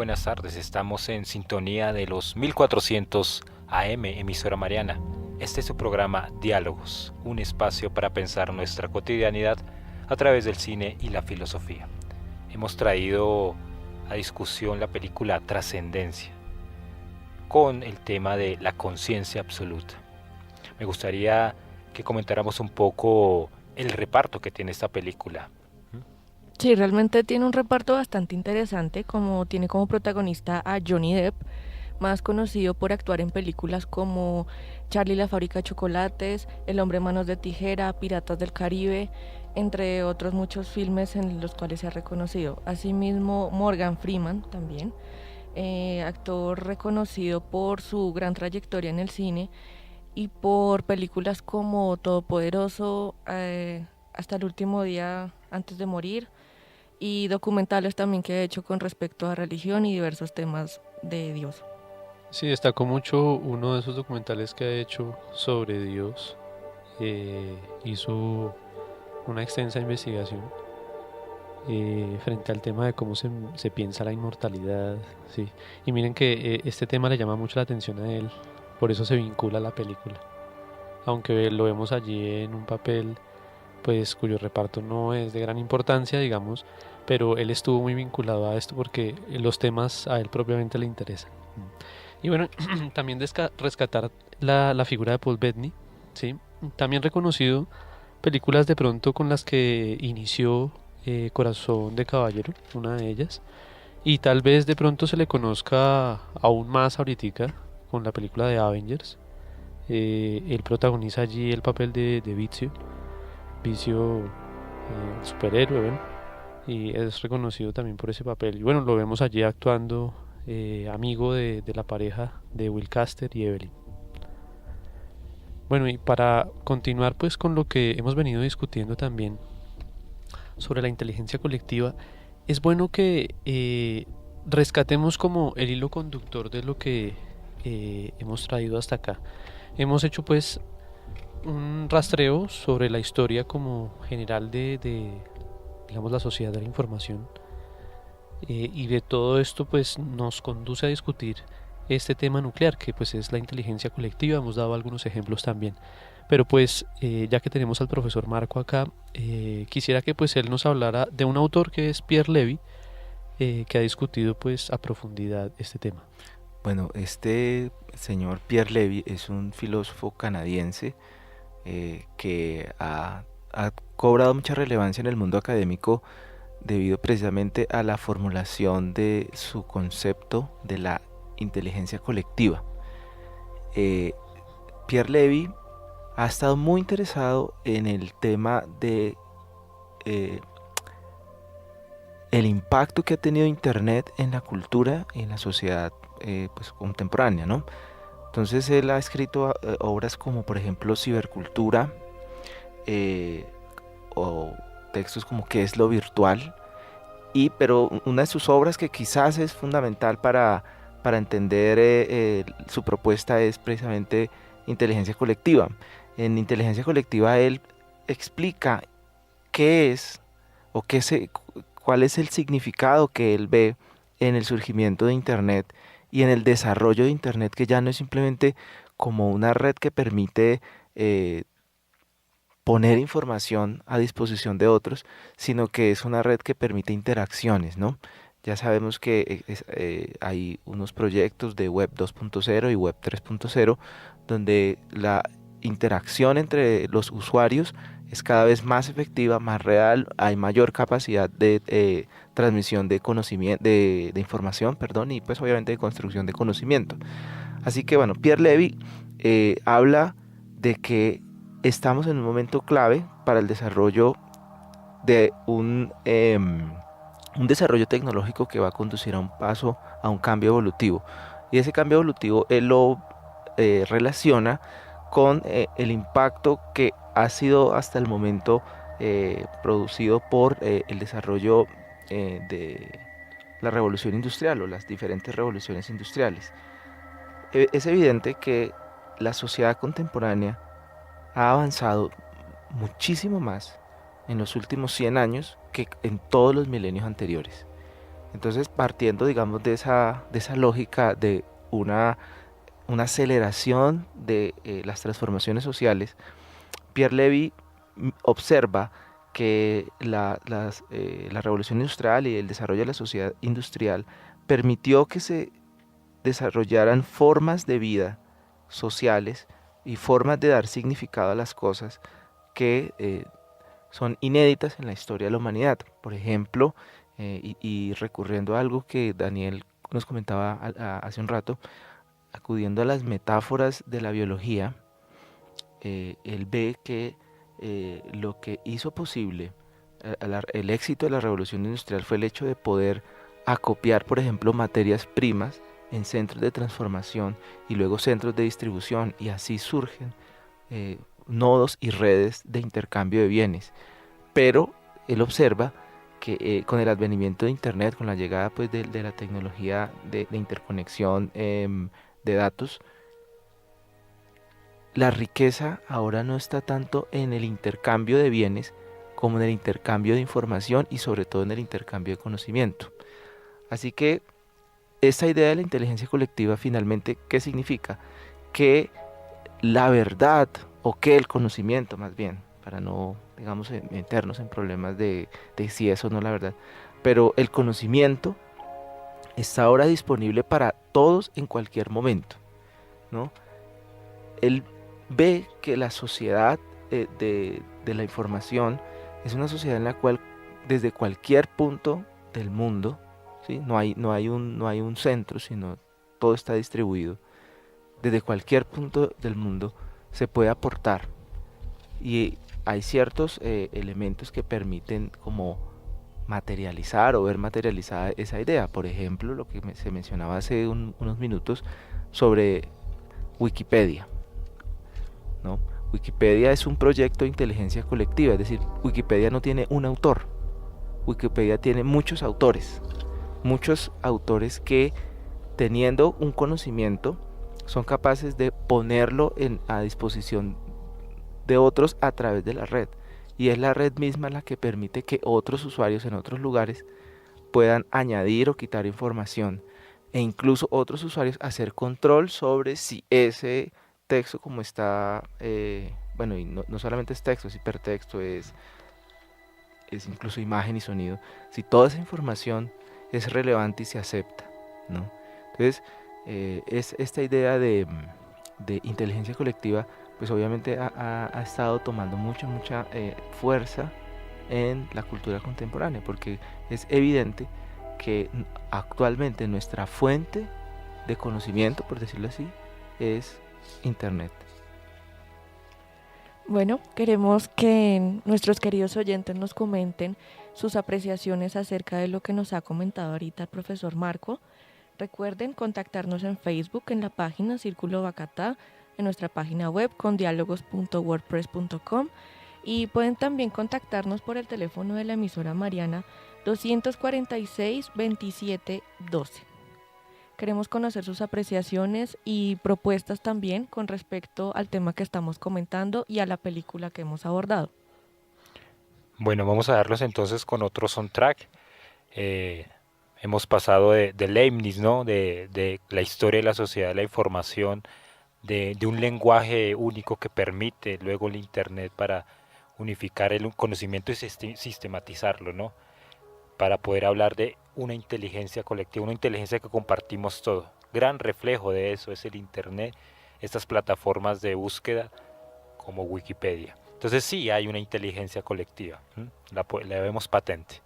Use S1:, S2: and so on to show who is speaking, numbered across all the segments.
S1: buenas tardes. Estamos en sintonía de los 1400 AM, emisora Mariana. Este es su programa Diálogos, un espacio para pensar nuestra cotidianidad a través del cine y la filosofía. Hemos traído a discusión la película Trascendencia, con el tema de la conciencia absoluta. Me gustaría que comentáramos un poco el reparto que tiene esta película.
S2: Sí, realmente tiene un reparto bastante interesante, como tiene como protagonista a Johnny Depp, más conocido por actuar en películas como Charlie y la fábrica de chocolates, El hombre manos de tijera, Piratas del Caribe, entre otros muchos filmes en los cuales se ha reconocido. Asimismo, Morgan Freeman también, actor reconocido por su gran trayectoria en el cine y por películas como Todopoderoso, Hasta el último día antes de morir, y documentales también que ha hecho con respecto a religión y diversos temas de Dios.
S3: Sí, destacó mucho uno de esos documentales que ha hecho sobre Dios. Hizo una extensa investigación frente al tema de cómo se piensa la inmortalidad. Sí. Y miren que este tema le llama mucho la atención a él, por eso se vincula a la película. Aunque lo vemos allí en un papel pues cuyo reparto no es de gran importancia, digamos, pero él estuvo muy vinculado a esto porque los temas a él propiamente le interesan. Y bueno, también rescatar la figura de Paul Bettany, ¿sí? También reconocido películas de pronto con las que inició Corazón de Caballero, una de ellas, y tal vez de pronto se le conozca aún más ahorita con la película de Avengers. Él protagoniza allí el papel de Vicio, superhéroe, ¿ven? Y es reconocido también por ese papel. Y bueno, lo vemos allí actuando amigo de la pareja de Will Caster y Evelyn. Bueno, y para continuar pues con lo que hemos venido discutiendo también sobre la inteligencia colectiva, es bueno que rescatemos como el hilo conductor de lo que hemos traído hasta acá. Hemos hecho pues un rastreo sobre la historia como general digamos, la sociedad de la información, y de todo esto pues nos conduce a discutir este tema nuclear que pues es la inteligencia colectiva. Hemos dado algunos ejemplos también, pero pues ya que tenemos al profesor Marco acá, quisiera que pues él nos hablara de un autor que es Pierre Levy, que ha discutido pues a profundidad este tema.
S4: Bueno, este señor Pierre Levy es un filósofo canadiense que ha cobrado mucha relevancia en el mundo académico debido precisamente a la formulación de su concepto de la inteligencia colectiva. Eh, Pierre Levy ha estado muy interesado en el tema de eh, el impacto que ha tenido Internet en la cultura y en la sociedad pues, contemporánea, ¿no? Entonces él ha escrito obras como por ejemplo Cibercultura, eh, o textos como ¿Qué es lo virtual? Pero una de sus obras que quizás es fundamental para entender su propuesta es precisamente Inteligencia Colectiva. En Inteligencia Colectiva él explica qué es o cuál es el significado que él ve en el surgimiento de Internet y en el desarrollo de Internet, que ya no es simplemente como una red que permite poner información a disposición de otros, sino que es una red que permite interacciones, ¿no? Ya sabemos que hay unos proyectos de Web 2.0 y Web 3.0 donde la interacción entre los usuarios es cada vez más efectiva, más real, hay mayor capacidad de transmisión de conocimiento, de información, perdón, y pues obviamente de construcción de conocimiento. Así que bueno, Pierre Levy habla de que estamos en un momento clave para el desarrollo de un desarrollo tecnológico que va a conducir a un paso, a un cambio evolutivo. Y ese cambio evolutivo él lo relaciona con el impacto que ha sido hasta el momento producido por el desarrollo de la revolución industrial o las diferentes revoluciones industriales. Es evidente que la sociedad contemporánea ha avanzado muchísimo más en los últimos 100 años que en todos los milenios anteriores. Entonces, partiendo, digamos, de esa lógica de una aceleración de las transformaciones sociales, Pierre Levy observa que la revolución industrial y el desarrollo de la sociedad industrial permitió que se desarrollaran formas de vida sociales y formas de dar significado a las cosas que son inéditas en la historia de la humanidad. Por ejemplo, y recurriendo a algo que Daniel nos comentaba hace un rato, acudiendo a las metáforas de la biología, él ve que lo que hizo posible el éxito de la revolución industrial fue el hecho de poder acopiar, por ejemplo, materias primas en centros de transformación y luego centros de distribución, y así surgen nodos y redes de intercambio de bienes. Pero él observa que con el advenimiento de Internet, con la llegada pues, de la tecnología de interconexión de datos, la riqueza ahora no está tanto en el intercambio de bienes como en el intercambio de información y sobre todo en el intercambio de conocimiento. Así que esta idea de la inteligencia colectiva finalmente, ¿qué significa? Que la verdad, o que el conocimiento más bien, para no, digamos, meternos en problemas de si es o no la verdad, pero el conocimiento está ahora disponible para todos en cualquier momento, ¿no? Él ve que la sociedad de la información es una sociedad en la cual desde cualquier punto del mundo, ¿sí? No hay un centro, sino todo está distribuido. Desde cualquier punto del mundo se puede aportar, y hay ciertos elementos que permiten como materializar o ver materializada esa idea. Por ejemplo, lo que se mencionaba hace unos minutos sobre Wikipedia, ¿no? Wikipedia es un proyecto de inteligencia colectiva, es decir, Wikipedia no tiene un autor, Wikipedia tiene muchos autores que, teniendo un conocimiento, son capaces de ponerlo a disposición de otros a través de la red, y es la red misma la que permite que otros usuarios en otros lugares puedan añadir o quitar información, e incluso otros usuarios hacer control sobre si ese texto, como está, bueno, y no solamente es texto, es hipertexto, es incluso imagen y sonido, si toda esa información es relevante y se acepta, ¿no? Entonces, es esta idea de inteligencia colectiva, pues obviamente ha estado tomando mucha fuerza en la cultura contemporánea, porque es evidente que actualmente nuestra fuente de conocimiento, por decirlo así, es Internet.
S2: Bueno, queremos que nuestros queridos oyentes nos comenten sus apreciaciones acerca de lo que nos ha comentado ahorita el profesor Marco. Recuerden contactarnos en Facebook en la página Círculo Bacatá, en nuestra página web condialogos.wordpress.com, y pueden también contactarnos por el teléfono de la emisora Mariana 246-2712. Queremos conocer sus apreciaciones y propuestas también con respecto al tema que estamos comentando y a la película que hemos abordado.
S1: Bueno, vamos a darlos entonces con otro soundtrack. Hemos pasado de Leibniz, ¿no? De la historia de la sociedad de la información, de un lenguaje único que permite luego el Internet para unificar el conocimiento y sistematizarlo, ¿no? Para poder hablar de una inteligencia colectiva, una inteligencia que compartimos todo. Gran reflejo de eso es el Internet, estas plataformas de búsqueda como Wikipedia. Entonces sí hay una inteligencia colectiva, la vemos patente.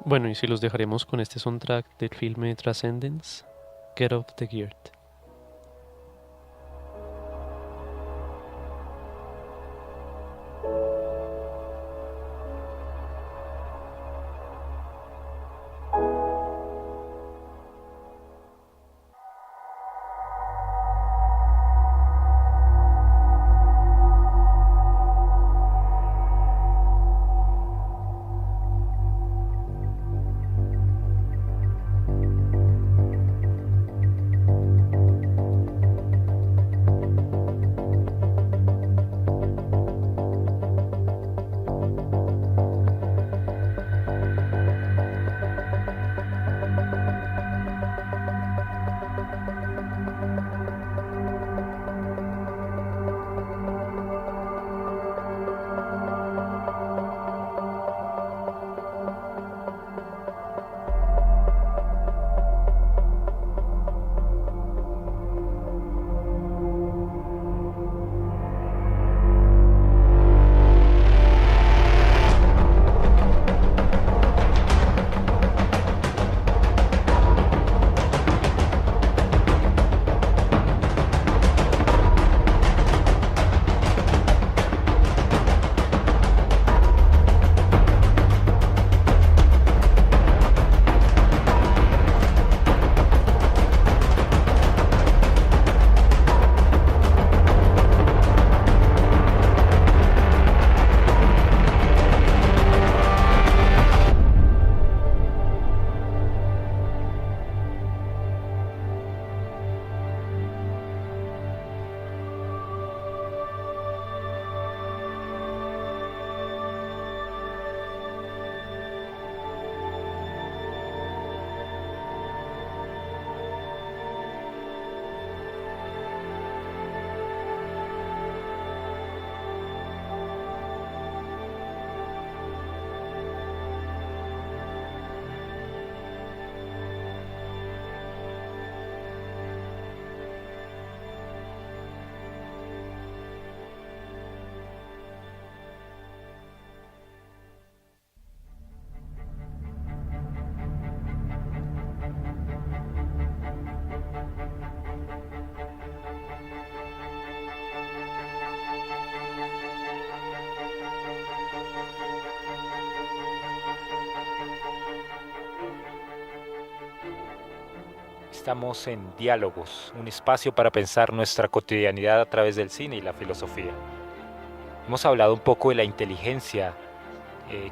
S3: Bueno, y si los dejaremos con este soundtrack del filme Transcendence, Get Off the Geert.
S1: Estamos en Diálogos, un espacio para pensar nuestra cotidianidad a través del cine y la filosofía. Hemos hablado un poco de la inteligencia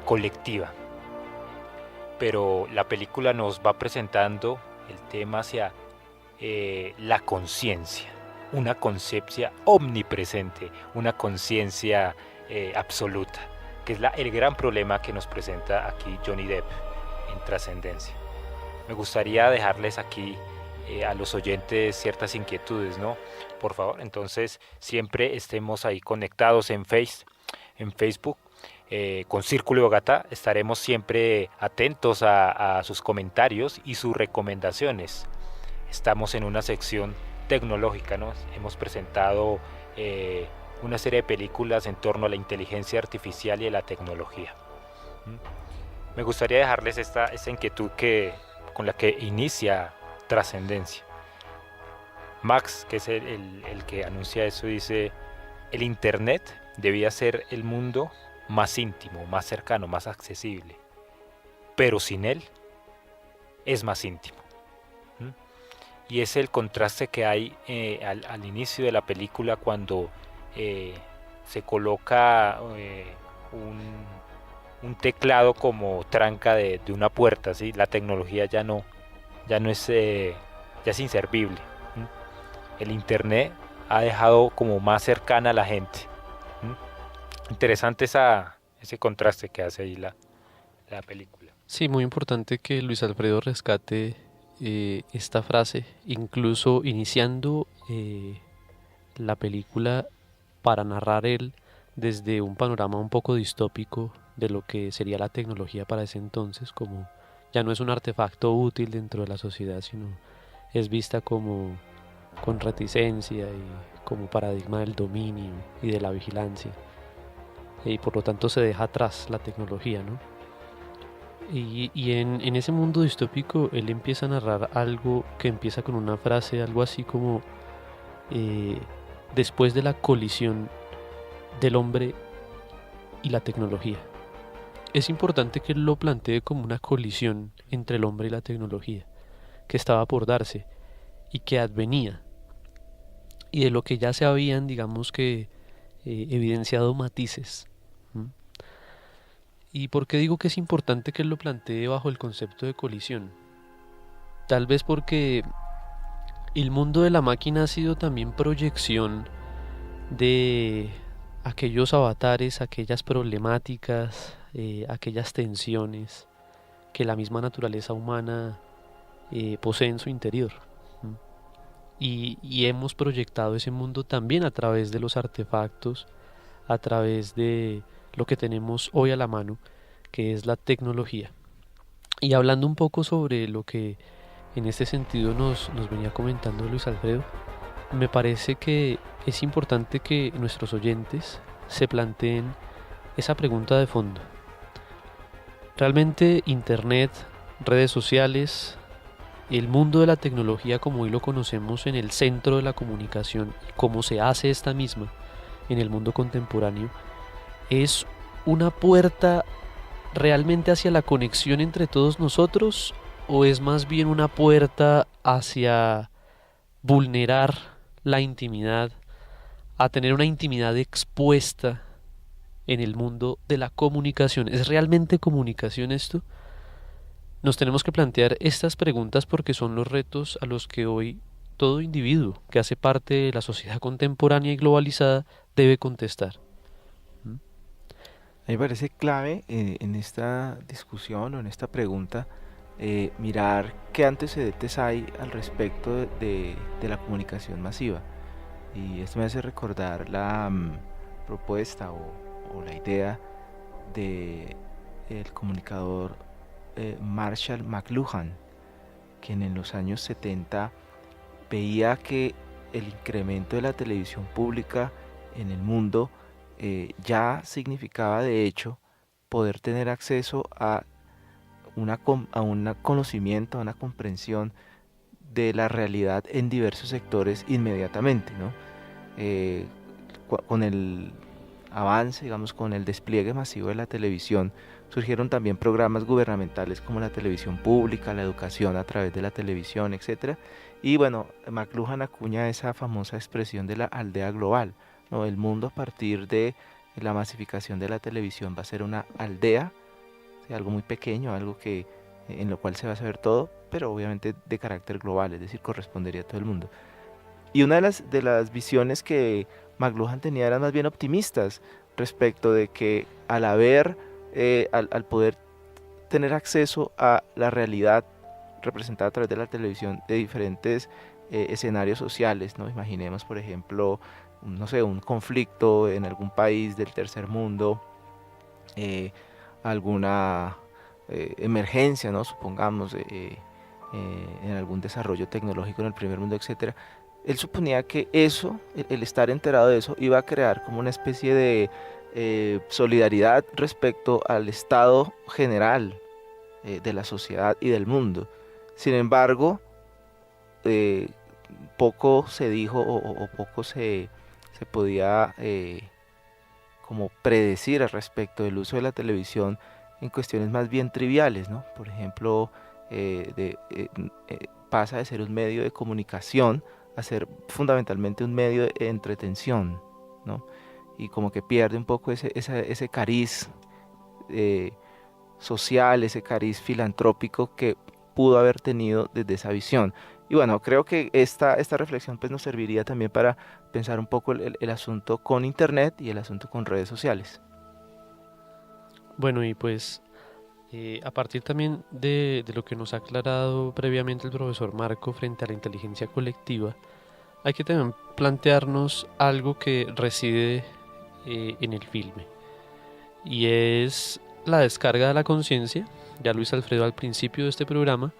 S1: colectiva, pero la película nos va presentando el tema hacia la conciencia, una conciencia omnipresente, una conciencia absoluta, que es el gran problema que nos presenta aquí Johnny Depp en Trascendencia. Me gustaría dejarles aquí a los oyentes ciertas inquietudes, ¿no? Por favor, entonces siempre estemos ahí conectados en Facebook, con Círculo de Bogotá. Estaremos siempre atentos a sus comentarios y sus recomendaciones. Estamos en una sección tecnológica, ¿no? Hemos presentado una serie de películas en torno a la inteligencia artificial y a la tecnología. Me gustaría dejarles esta inquietud con la que inicia Trascendencia. Max, que es el que anuncia eso, dice: el Internet debía ser el mundo más íntimo, más cercano, más accesible, pero sin él es más íntimo. Y es el contraste que hay al inicio de la película, cuando se coloca un teclado como tranca de una puerta, ¿sí? La tecnología ya no es, ya es inservible. El Internet ha dejado como más cercana a la gente. Interesante ese contraste que hace ahí la película.
S3: Sí, muy importante que Luis Alfredo rescate esta frase, incluso iniciando la película, para narrar él desde un panorama un poco distópico de lo que sería la tecnología para ese entonces, como ya no es un artefacto útil dentro de la sociedad, sino es vista como con reticencia y como paradigma del dominio y de la vigilancia, y por lo tanto se deja atrás la tecnología, ¿no? Y en ese mundo distópico él empieza a narrar algo que empieza con una frase, algo así como después de la colisión del hombre y la tecnología. Es importante que él lo plantee como una colisión entre el hombre y la tecnología, que estaba por darse y que advenía, y de lo que ya se habían, digamos que, evidenciado matices. ¿Y por qué digo que es importante que él lo plantee bajo el concepto de colisión? Tal vez porque el mundo de la máquina ha sido también proyección de aquellos avatares, aquellas problemáticas, aquellas tensiones que la misma naturaleza humana posee en su interior. Y hemos proyectado ese mundo también a través de los artefactos, a través de lo que tenemos hoy a la mano, que es la tecnología. Y hablando un poco sobre lo que en este sentido nos venía comentando Luis Alfredo, me parece que es importante que nuestros oyentes se planteen esa pregunta de fondo. ¿Realmente Internet, redes sociales, el mundo de la tecnología como hoy lo conocemos en el centro de la comunicación, cómo se hace esta misma en el mundo contemporáneo, es una puerta realmente hacia la conexión entre todos nosotros, o es más bien una puerta hacia vulnerar la intimidad, a tener una intimidad expuesta en el mundo de la comunicación? ¿Es realmente comunicación esto? Nos tenemos que plantear estas preguntas porque son los retos a los que hoy todo individuo que hace parte de la sociedad contemporánea y globalizada debe contestar.
S4: A mí me parece clave en esta discusión o en esta pregunta mirar qué antecedentes hay al respecto de la comunicación masiva. Y esto me hace recordar la propuesta o la idea de el comunicador Marshall McLuhan, quien en los años 70 veía que el incremento de la televisión pública en el mundo ya significaba de hecho poder tener acceso a un conocimiento, a una comprensión de la realidad en diversos sectores inmediatamente, ¿no? Con el avance, digamos, con el despliegue masivo de la televisión, surgieron también programas gubernamentales como la televisión pública, la educación a través de la televisión, etcétera. Y bueno, McLuhan acuña esa famosa expresión de la aldea global, ¿no? El mundo a partir de la masificación de la televisión va a ser una aldea, ¿sí? Algo muy pequeño, algo que en lo cual se va a saber todo, pero obviamente de carácter global, es decir, correspondería a todo el mundo. Y una de las visiones que McLuhan tenía eran más bien optimistas respecto de que al poder tener acceso a la realidad representada a través de la televisión de diferentes escenarios sociales, ¿no? Imaginemos, por ejemplo, no sé, un conflicto en algún país del tercer mundo, eh, alguna emergencia, ¿no? Supongamos, en algún desarrollo tecnológico en el primer mundo, etcétera. Él suponía que eso, el estar enterado de eso, iba a crear como una especie de solidaridad respecto al estado general de la sociedad y del mundo. Sin embargo, eh, poco se dijo o poco se podía como predecir al respecto del uso de la televisión en cuestiones más bien triviales, ¿no? Por ejemplo, pasa de ser un medio de comunicación a ser fundamentalmente un medio de entretención, ¿no? Y como que pierde un poco ese cariz eh, social, ese cariz filantrópico que pudo haber tenido desde esa visión. Y bueno, creo que esta reflexión pues nos serviría también para pensar un poco el asunto con Internet y el asunto con redes sociales.
S3: Bueno, y pues a partir también de lo que nos ha aclarado previamente el profesor Marco frente a la inteligencia colectiva, hay que también plantearnos algo que reside en el filme, y es la descarga de la conciencia. Ya Luis Alfredo al principio de este programa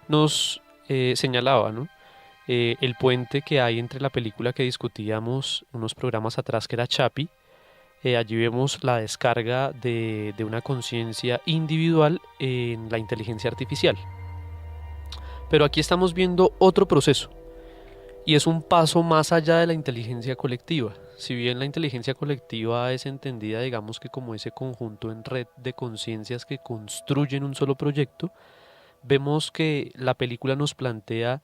S3: nos señalaba, ¿no? El puente que hay entre la película que discutíamos unos programas atrás, que era Chapi. Allí vemos la descarga de una conciencia individual en la inteligencia artificial. Pero aquí estamos viendo otro proceso, y es un paso más allá de la inteligencia colectiva. Si bien la inteligencia colectiva es entendida, digamos, que como ese conjunto en red de conciencias que construyen un solo proyecto, vemos que la película nos plantea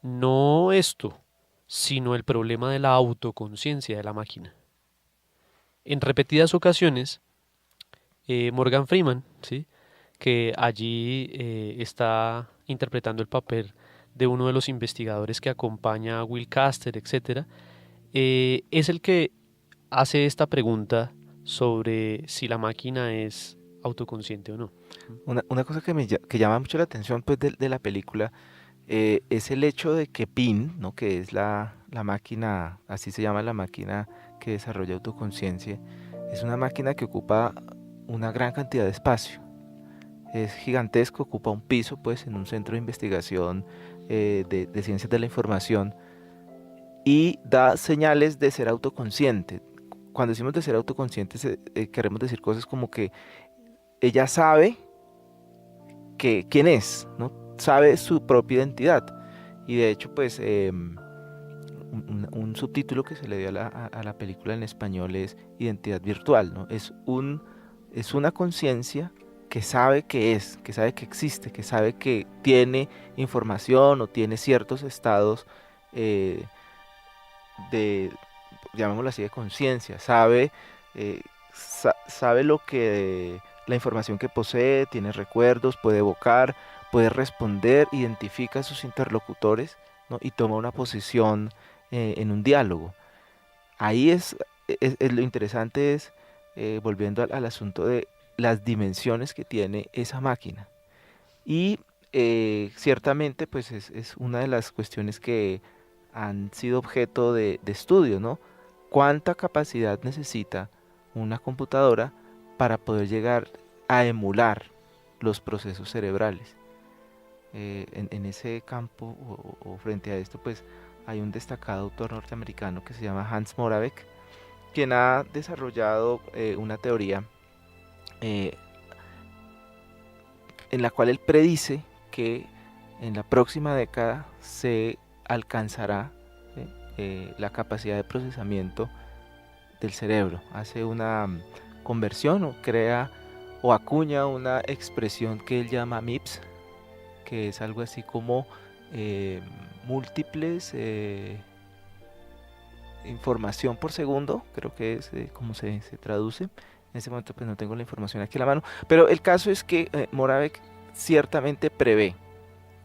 S3: no esto, sino el problema de la autoconciencia de la máquina. En repetidas ocasiones, Morgan Freeman, ¿sí?, que allí está interpretando el papel de uno de los investigadores que acompaña a Will Caster, etc., es el que hace esta pregunta sobre si la máquina es autoconsciente o no.
S4: Una cosa que llama mucho la atención pues, de la película es el hecho de que PIN, ¿no? Que es la máquina, así se llama la máquina que desarrolla autoconciencia, es una máquina que ocupa una gran cantidad de espacio. Es gigantesco, ocupa un piso pues, en un centro de investigación de ciencias de la información, y da señales de ser autoconsciente. Cuando decimos de ser autoconsciente queremos decir cosas como que ella sabe quién es, ¿no? Sabe su propia identidad. Y de hecho, pues, un subtítulo que se le dio a la película en español es Identidad Virtual, ¿no? Es una conciencia que sabe que es, que sabe que existe, que sabe que tiene información o tiene ciertos estados eh, de, llamémoslo así, de conciencia, sabe lo que la información que posee, tiene recuerdos, puede evocar, puede responder, identifica a sus interlocutores, ¿no? Y toma una posición en un diálogo. Ahí lo interesante es, volviendo al asunto de las dimensiones que tiene esa máquina. Y ciertamente pues es una de las cuestiones que han sido objeto de estudio, ¿no? ¿Cuánta capacidad necesita una computadora para poder llegar a emular los procesos cerebrales? En ese campo o frente a esto, pues hay un destacado autor norteamericano que se llama Hans Moravec, quien ha desarrollado una teoría en la cual él predice que en la próxima década se alcanzará la capacidad de procesamiento del cerebro. Hace una conversión o crea o acuña una expresión que él llama MIPS, que es algo así como múltiples información por segundo, creo que es como se traduce. En ese momento pues no tengo la información aquí a la mano, pero el caso es que Moravec ciertamente prevé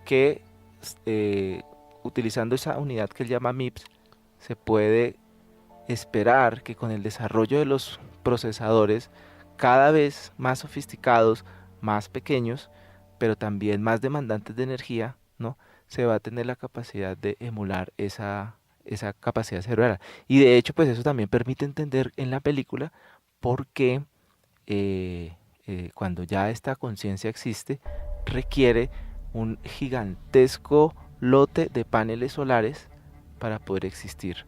S4: que utilizando esa unidad que él llama MIPS, se puede esperar que con el desarrollo de los procesadores cada vez más sofisticados, más pequeños, pero también más demandantes de energía, ¿no? Se va a tener la capacidad de emular esa capacidad cerebral. Y de hecho, pues eso también permite entender en la película por qué cuando ya esta conciencia existe, requiere un gigantesco lote de paneles solares para poder existir,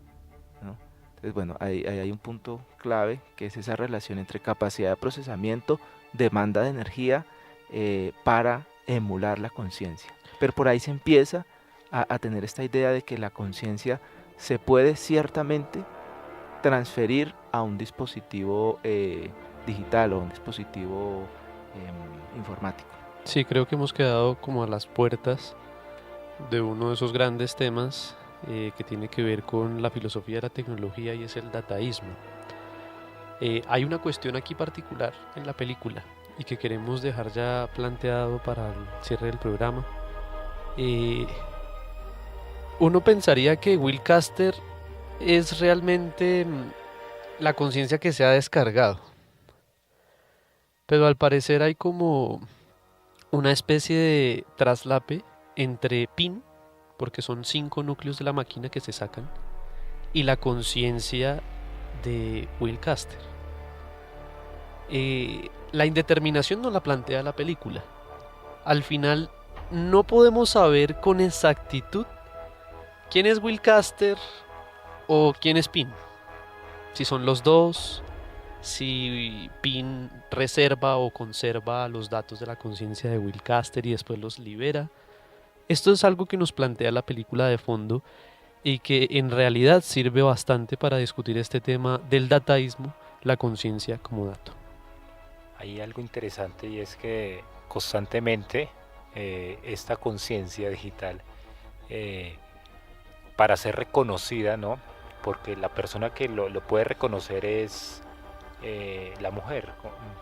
S4: ¿no? Entonces, bueno, ahí hay un punto clave, que es esa relación entre capacidad de procesamiento, demanda de energía, para emular la conciencia. Pero por ahí se empieza a tener esta idea de que la conciencia se puede ciertamente transferir a un dispositivo digital o un dispositivo informático.
S3: Sí, creo que hemos quedado como a las puertas de uno de esos grandes temas que tiene que ver con la filosofía de la tecnología, y es el dataísmo. Hay una cuestión aquí particular en la película y que queremos dejar ya planteado para el cierre del programa. Uno pensaría que Will Caster es realmente la conciencia que se ha descargado, pero al parecer hay como una especie de traslape entre PIN, porque son 5 núcleos de la máquina que se sacan, y la conciencia de Will Caster. La indeterminación no la plantea la película. Al final no podemos saber con exactitud quién es Will Caster o quién es PIN. Si son los dos, si PIN reserva o conserva los datos de la conciencia de Will Caster y después los libera. Esto es algo que nos plantea la película de fondo y que en realidad sirve bastante para discutir este tema del dataísmo, la conciencia como dato.
S1: Hay algo interesante, y es que constantemente esta conciencia digital, para ser reconocida, ¿no? Porque la persona que lo puede reconocer es la mujer,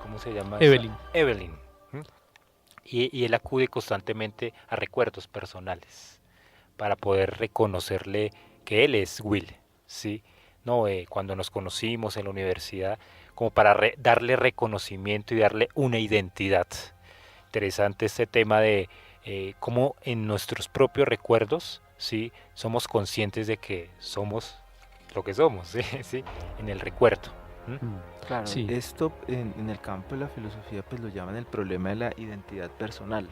S1: ¿cómo se llama?
S3: Evelyn.
S1: Evelyn. ¿Mm? Y él acude constantemente a recuerdos personales para poder reconocerle que él es Will, ¿sí? No, cuando nos conocimos en la universidad, como para darle reconocimiento y darle una identidad. Interesante este tema de cómo en nuestros propios recuerdos, ¿sí? Somos conscientes de que somos lo que somos, ¿sí? ¿Sí? En el recuerdo.
S4: Claro,
S3: Sí.
S4: esto en el campo de la filosofía pues lo llaman el problema de la identidad personal.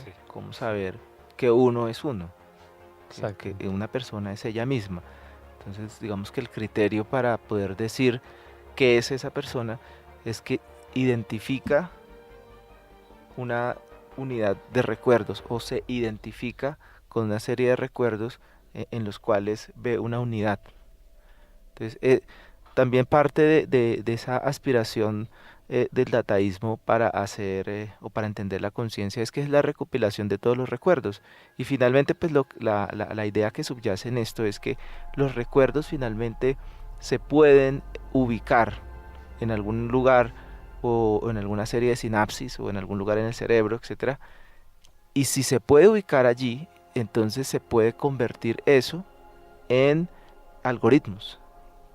S1: Sí.
S4: Cómo saber que uno es uno,
S3: Exacto.
S4: que una persona es ella misma. Entonces digamos que el criterio para poder decir qué es esa persona es que identifica una unidad de recuerdos o se identifica con una serie de recuerdos en los cuales ve una unidad. Entonces, también parte de esa aspiración del dataísmo para hacer o para entender la conciencia es que es la recopilación de todos los recuerdos. Y finalmente, pues la idea que subyace en esto es que los recuerdos finalmente se pueden ubicar en algún lugar o en alguna serie de sinapsis o en algún lugar en el cerebro, etcétera. Y si se puede ubicar allí, entonces se puede convertir eso en algoritmos.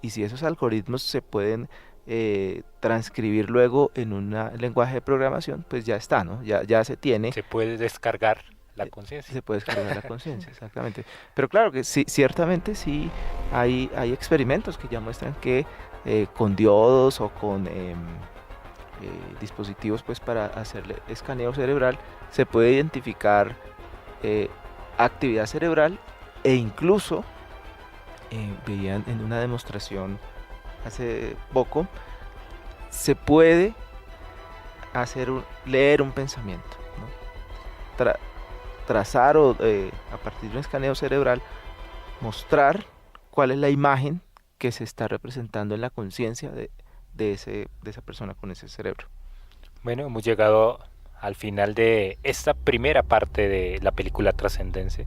S4: Y si esos algoritmos se pueden transcribir luego en un lenguaje de programación, pues ya está, ¿no? Ya se tiene.
S1: Se puede descargar la conciencia.
S4: Se puede descargar la conciencia, exactamente. Pero claro que sí, ciertamente sí hay experimentos que ya muestran que con diodos o con dispositivos pues para hacerle escaneo cerebral se puede identificar actividad cerebral, e incluso veían en una demostración hace poco, se puede leer un pensamiento, ¿no? Trazar o a partir de un escaneo cerebral mostrar cuál es la imagen que se está representando en la conciencia de esa persona con ese cerebro.
S1: Bueno, hemos llegado al final de esta primera parte de la película Trascendencia.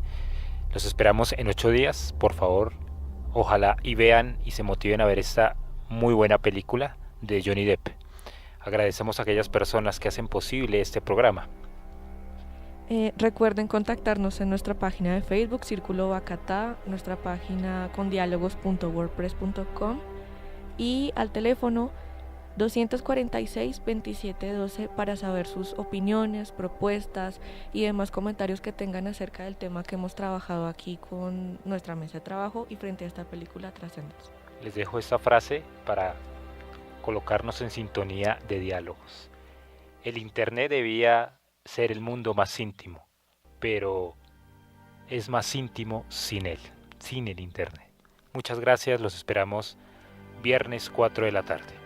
S1: Los esperamos en 8 días, por favor. Ojalá y vean y se motiven a ver esta muy buena película de Johnny Depp. Agradecemos a aquellas personas que hacen posible este programa.
S2: Recuerden contactarnos en nuestra página de Facebook, Círculo Bacatá, nuestra página condialogos.wordpress.com y al teléfono 246-2712 para saber sus opiniones, propuestas y demás comentarios que tengan acerca del tema que hemos trabajado aquí con nuestra mesa de trabajo y frente a esta película Trascendencia.
S1: Les dejo esta frase para colocarnos en sintonía de diálogos. El Internet debía ser el mundo más íntimo, pero es más íntimo sin él, sin el Internet. Muchas gracias, los esperamos viernes 4 de la tarde.